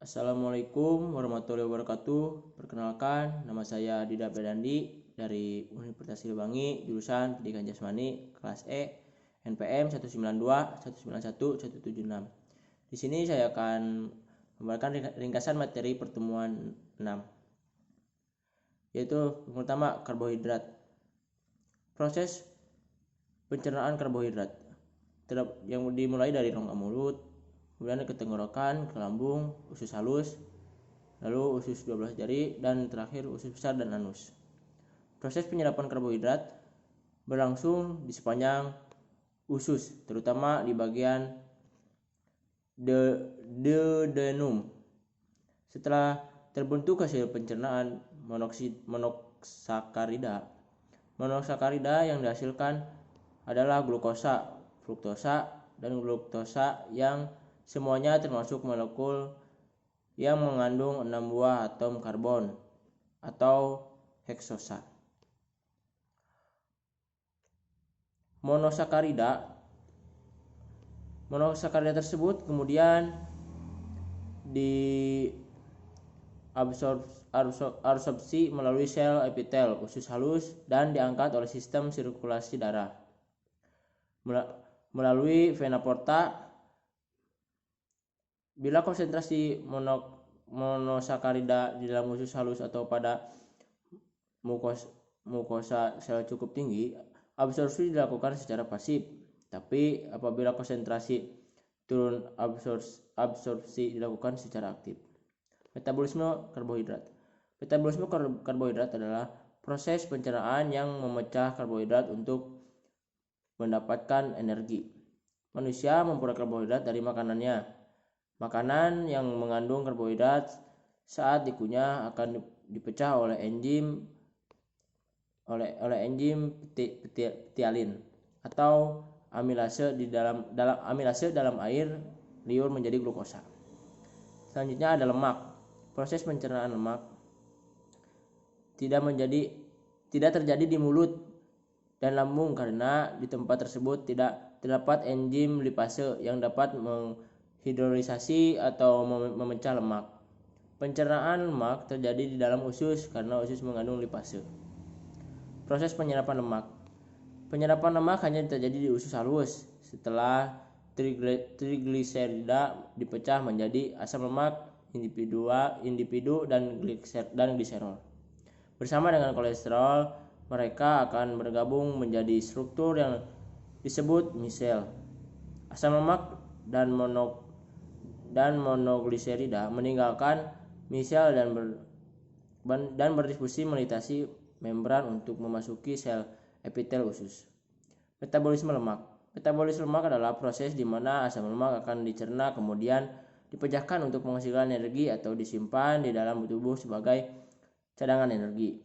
Assalamualaikum warahmatullahi wabarakatuh. Perkenalkan, nama saya Dida Bedandi dari Universitas Silbangi, jurusan Pendidikan Jasmani, kelas E, NPM 192 191 176. Di sini saya akan membacakan ringkasan materi pertemuan 6, yaitu yang pertama karbohidrat. Proses pencernaan karbohidrat yang dimulai dari rongga mulut, kemudian ke tenggorokan, ke lambung, usus halus, lalu usus 12 jari, dan terakhir usus besar dan anus. Proses penyerapan karbohidrat berlangsung di sepanjang usus, terutama di bagian duodenum. Setelah terbentuk hasil pencernaan monosakarida yang dihasilkan adalah glukosa, fruktosa, dan galaktosa yang semuanya termasuk molekul yang mengandung 6 buah atom karbon atau heksosa. Monosakarida tersebut kemudian diabsorpsi melalui sel epitel usus halus dan diangkat oleh sistem sirkulasi darah melalui vena porta. Bila konsentrasi monosakarida di dalam usus halus atau pada mukosa sel cukup tinggi, absorpsi dilakukan secara pasif. Tapi apabila konsentrasi turun, absorpsi dilakukan secara aktif. Metabolisme karbohidrat. Metabolisme karbohidrat adalah proses pencernaan yang memecah karbohidrat untuk mendapatkan energi. Manusia memperoleh karbohidrat dari makanannya. Makanan yang mengandung karbohidrat saat dikunyah akan dipecah oleh enzim ptyalin atau amilase dalam air liur menjadi glukosa. Selanjutnya ada lemak. Proses pencernaan lemak tidak terjadi di mulut dan lambung karena di tempat tersebut tidak terdapat enzim lipase yang dapat menghidrolisasi atau memecah lemak. Pencernaan lemak terjadi di dalam usus karena usus mengandung lipase. Proses penyerapan lemak. Penyerapan lemak hanya terjadi di usus halus setelah trigliserida dipecah menjadi asam lemak individu dan gliserol. Bersama dengan kolesterol, mereka akan bergabung menjadi struktur yang disebut misel. Asam lemak dan monogliserida meninggalkan misel dan berdiskusi melintasi membran untuk memasuki sel epitel usus. Metabolisme lemak. Metabolisme lemak adalah proses di mana asam lemak akan dicerna kemudian dipecahkan untuk menghasilkan energi atau disimpan di dalam tubuh sebagai cadangan energi.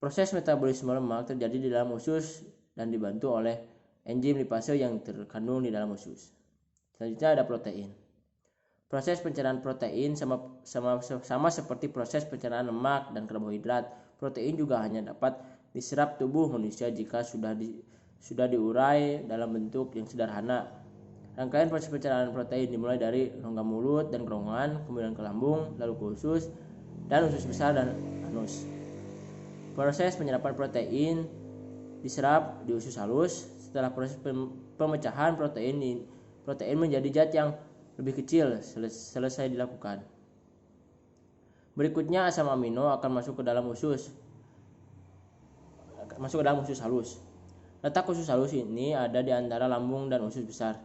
Proses metabolisme lemak terjadi di dalam usus dan dibantu oleh enzim lipase yang terkandung di dalam usus. Selanjutnya ada protein. Proses pencernaan protein sama seperti proses pencernaan lemak dan karbohidrat. Protein juga hanya dapat diserap tubuh manusia jika sudah diurai dalam bentuk yang sederhana. Rangkaian proses pencernaan protein dimulai dari rongga mulut dan kerongkongan, kemudian ke lambung, lalu ke usus dan usus besar dan anus. Proses penyerapan protein diserap di usus halus. Setelah proses pemecahan protein menjadi zat yang lebih kecil selesai dilakukan. Berikutnya asam amino akan masuk ke dalam usus halus. Letak usus halus ini ada di antara lambung dan usus besar.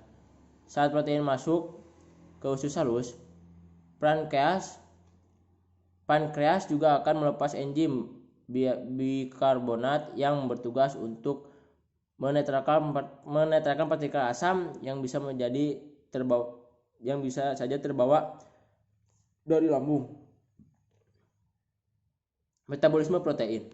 Saat protein masuk ke usus halus, pankreas juga akan melepas enzim bikarbonat yang bertugas untuk menetralkan partikel asam yang bisa saja terbawa dari lambung. Metabolisme protein.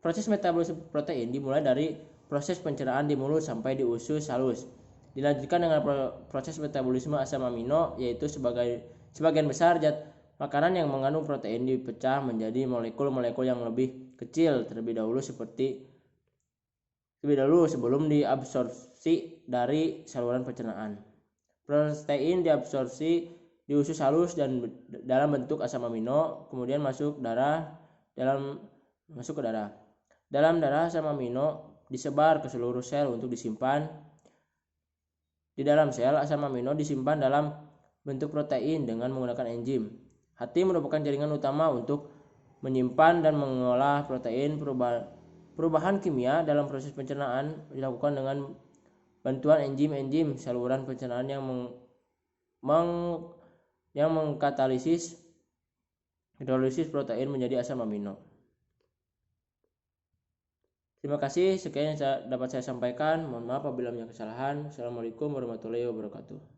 Proses metabolisme protein dimulai dari proses pencernaan di mulut sampai di usus halus. Dilanjutkan dengan proses metabolisme asam amino, yaitu sebagian besar zat makanan yang mengandung protein dipecah menjadi molekul-molekul yang lebih kecil terlebih dahulu sebelum diabsorpsi dari saluran pencernaan. Protein diabsorpsi di usus halus dan dalam bentuk asam amino, kemudian masuk ke darah. Dalam darah asam amino disebar ke seluruh sel untuk disimpan. Di dalam sel, asam amino disimpan dalam bentuk protein dengan menggunakan enzim. Hati merupakan jaringan utama untuk menyimpan dan mengolah protein. Perubahan kimia dalam proses pencernaan dilakukan dengan bantuan enzim-enzim saluran pencernaan yang mengkatalisis hidrolisis protein menjadi asam amino. Terima kasih, sekian yang dapat saya sampaikan. Mohon maaf apabila ada kesalahan. Assalamualaikum warahmatullahi wabarakatuh.